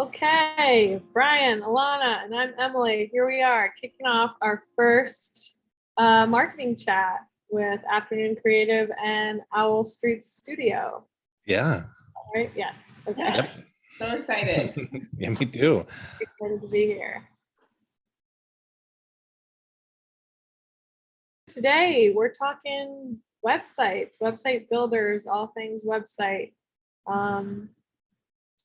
Okay, Brian, Alana, and I'm Emily. Here we are kicking off our first marketing chat with Afternoon Creative and Owl Street Studio. Yeah. All right, yes. Okay. Yeah. Yep. So excited. Yeah, me too. Excited to be here. Today, we're talking websites, website builders, all things website.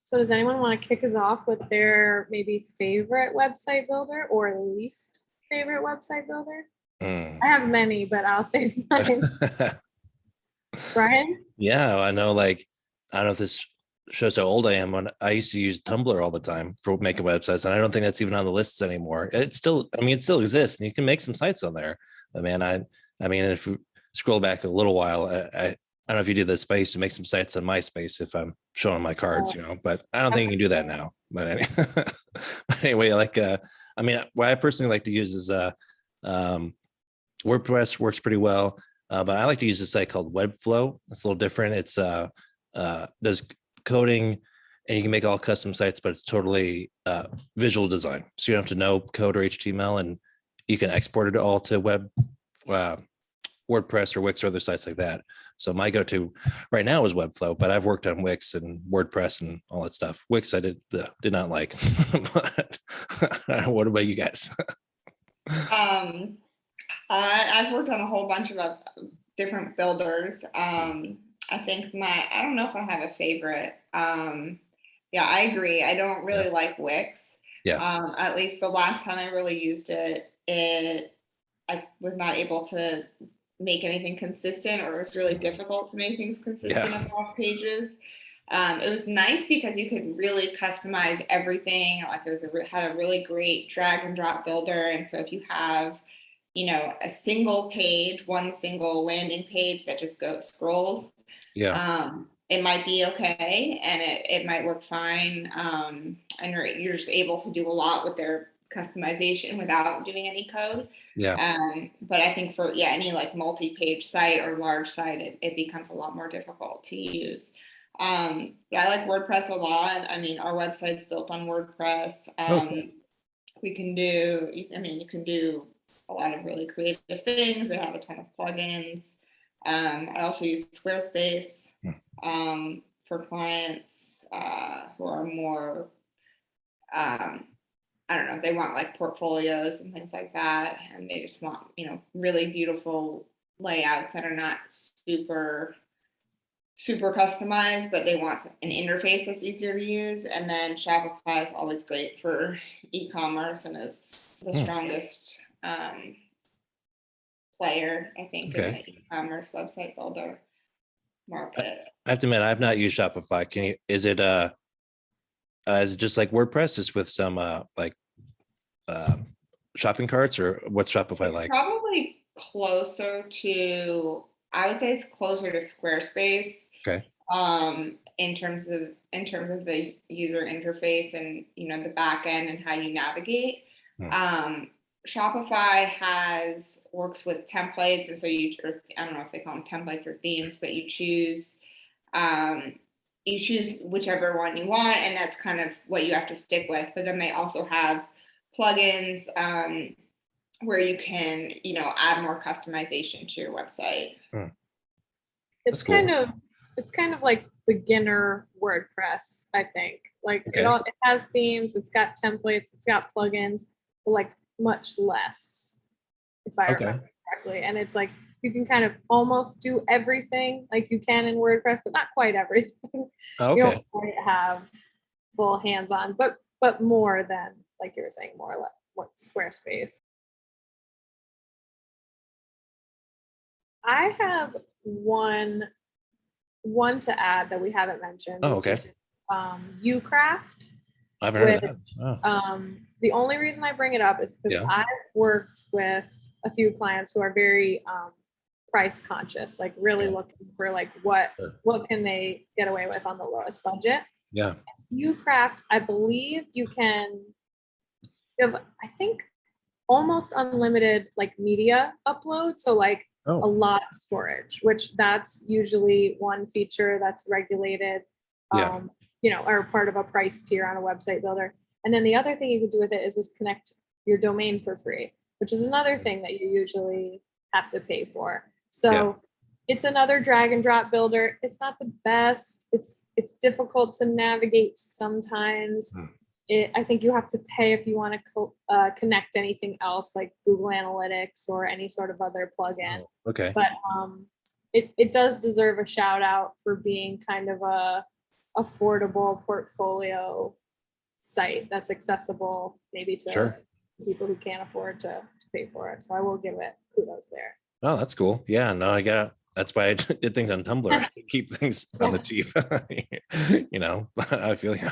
So does anyone want to kick us off with their maybe favorite website builder or least favorite website builder? I have many, but I'll say mine. Brian? Yeah, I know. I don't know if this shows how old I am. When I used to use Tumblr all the time for making websites, and I don't think that's even on the lists anymore. It still exists, and you can make some sites on there. But man, if you scroll back a little while, I don't know if you did this, but I used to make some sites on MySpace if I'm showing my cards, but I don't think you can do that now. But anyway, what I personally like to use is WordPress works pretty well, but I like to use a site called Webflow. It's a little different. It's does coding, and you can make all custom sites, but it's totally visual design. So you don't have to know code or HTML, and you can export it all to WordPress or Wix or other sites like that. So my go-to right now is Webflow, but I've worked on Wix and WordPress and all that stuff. Wix I did not like. But what about you guys? I've worked on a whole bunch of different builders. I think I don't know if I have a favorite. Yeah, I agree. I don't really like Wix. Yeah. At least the last time I really used it, I was not able to make anything consistent, or it was really difficult to make things consistent across pages. It was nice because you could really customize everything. Like had a really great drag and drop builder. And so if you have, a single page, one single landing page that just scrolls, it might be okay, and it might work fine. And you're just able to do a lot with their customization without doing any code. But I think for any multi-page site or large site, it becomes a lot more difficult to use. I like WordPress a lot. Our website's built on WordPress. You can do a lot of really creative things. They have a ton of plugins. I also use Squarespace for clients who are more I don't know, they want portfolios and things like that. And they just want, really beautiful layouts that are not super, super customized, but they want an interface that's easier to use. And then Shopify is always great for e-commerce and is the strongest player, I think, in the e-commerce website builder market. I have to admit, I've not used Shopify. Is it just like WordPress, just with some shopping carts, or what's Shopify like? Probably closer to, I would say it's closer to Squarespace. Okay. In terms of the user interface and the back end and how you navigate. Shopify works with templates, and so I don't know if they call them templates or themes, but you choose whichever one you want, and that's kind of what you have to stick with. But then they also have plugins where you can, add more customization to your website. It's cool. It's kind of like beginner WordPress, I think. It has themes, it's got templates, it's got plugins, but much less, if I remember correctly. And it's you can kind of almost do everything like you can in WordPress, but not quite everything. You don't quite have full hands-on, but more than, like you were saying, more or less what Squarespace. I have one to add that we haven't mentioned. Ucraft. I've heard of that. The only reason I bring it up is because I've worked with a few clients who are very price conscious, really looking for what can they get away with on the lowest budget. Ucraft, I believe you have, I think, almost unlimited media upload. So a lot of storage, which that's usually one feature that's regulated. are part of a price tier on a website builder. And then the other thing you could do with it was connect your domain for free, which is another thing that you usually have to pay for. So it's another drag and drop builder. It's not the best. It's difficult to navigate sometimes. I think you have to pay if you want to connect anything else like Google Analytics or any sort of other plugin. Okay. But it does deserve a shout out for being kind of a affordable portfolio site that's accessible maybe to people who can't afford to pay for it. So I will give it kudos there. Oh, that's cool. Yeah, no, that's why I did things on Tumblr. Keep things on the cheap. I feel you.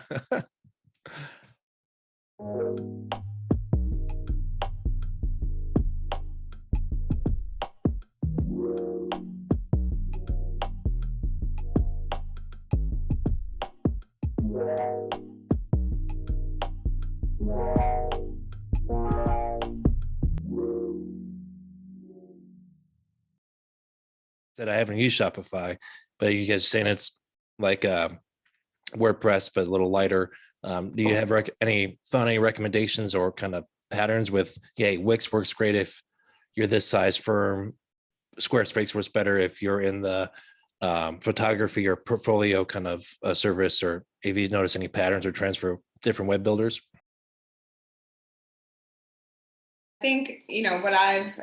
Said I haven't used Shopify, but you guys are saying it's like WordPress, but a little lighter. Do you have any recommendations or kind of patterns with, Wix works great if you're this size firm. Squarespace works better if you're in the photography or portfolio kind of service, or if you notice any patterns or trends for different web builders? I think, what I've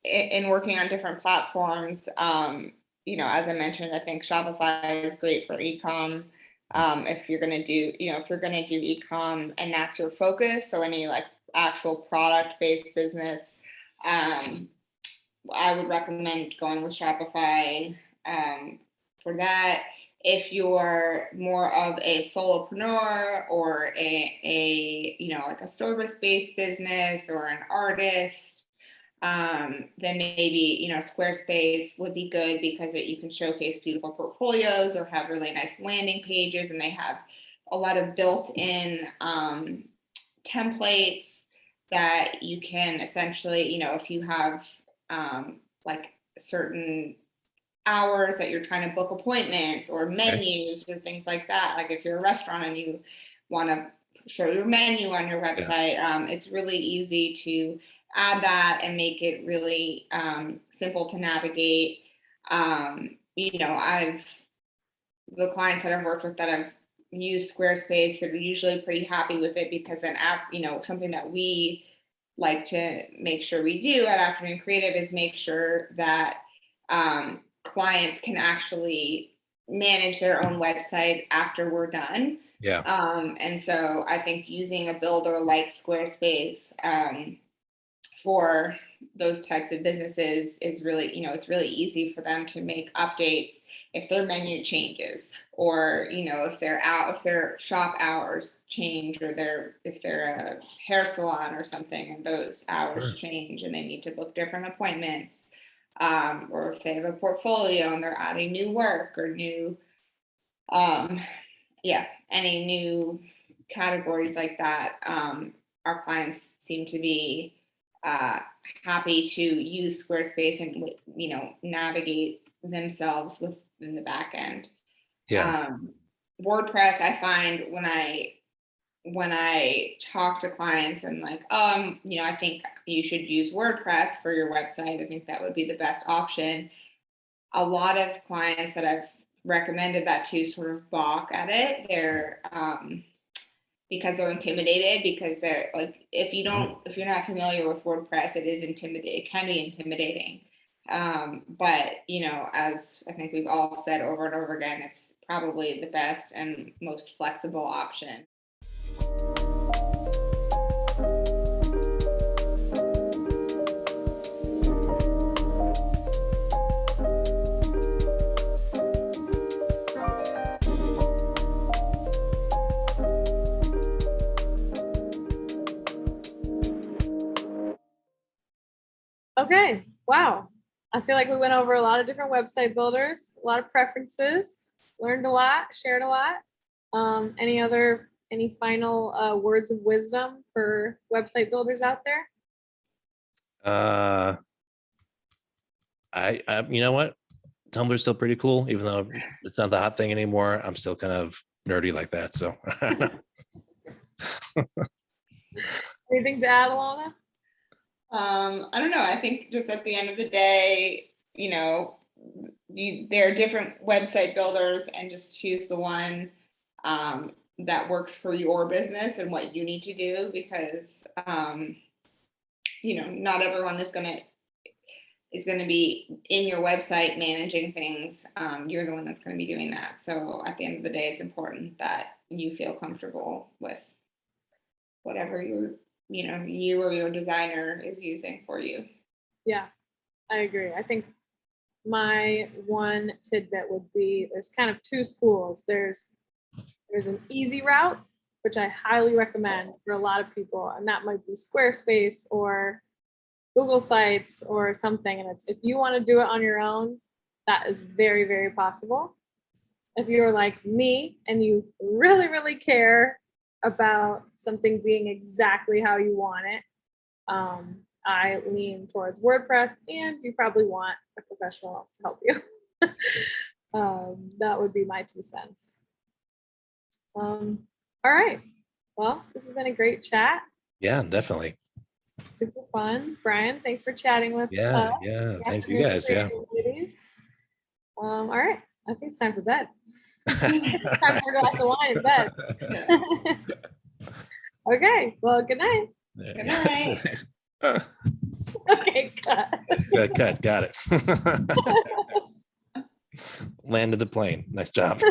in working on different platforms, as I mentioned, I think Shopify is great for e-com. If you're going to do, e-com and that's your focus, so any like actual product-based business, I would recommend going with Shopify for that. If you're more of a solopreneur or a like a service-based business or an artist, then maybe Squarespace would be good because you can showcase beautiful portfolios or have really nice landing pages, and they have a lot of built-in templates that you can essentially, if you have like certain hours that you're trying to book appointments or menus or things like that, like if you're a restaurant and you want to show your menu on your website, it's really easy to add that and make it really simple to navigate. The clients that I've worked with that have used Squarespace, they're usually pretty happy with it because then, something that we like to make sure we do at Afternoon Creative is make sure that clients can actually manage their own website after we're done. Yeah. And so I think using a builder like Squarespace for those types of businesses is really, it's really easy for them to make updates if their menu changes, or, if their shop hours change, or if they're a hair salon or something and those hours change and they need to book different appointments, or if they have a portfolio and they're adding new work or new, any new categories like that, our clients seem to be happy to use Squarespace and navigate themselves within the back end. WordPress, I find when I talk to clients and like, I think you should use WordPress for your website. I think that would be the best option. A lot of clients that I've recommended that to sort of balk at it. They're because they're intimidated, because they're like, if you're not familiar with WordPress, it can be intimidating. But as I think we've all said over and over again, it's probably the best and most flexible option. Okay, wow. I feel like we went over a lot of different website builders, a lot of preferences, learned a lot, shared a lot. Any final words of wisdom for website builders out there? You know what? Tumblr's still pretty cool, even though it's not the hot thing anymore. I'm still kind of nerdy like that. So Anything to add, Alana? I don't know. I think just at the end of the day, you know, there are different website builders, and just choose the one that works for your business and what you need to do, because you know, not everyone is going to be in your website managing things. You're the one that's going to be doing that. So at the end of the day, it's important that you feel comfortable with whatever you or your designer is using for you. Yeah, I agree. I think my one tidbit would be, there's kind of two schools. There's an easy route, which I highly recommend for a lot of people, and that might be Squarespace or Google Sites or something. And it's, if you want to do it on your own, that is very, very possible. If you're like me and you really, really care about something being exactly how you want it, I lean towards WordPress, and you probably want a professional to help you. That would be my 2 cents. All right. Well, this has been a great chat. yeah, definitely. Super fun. Brian, thanks for chatting with us. Yeah. Thank you guys. Yeah. All right. I think it's time for bed. It's time for a glass of wine in bed. Okay. Well, good night. Good night. Okay, cut. Cut. Got it. Landed the plane. Nice job.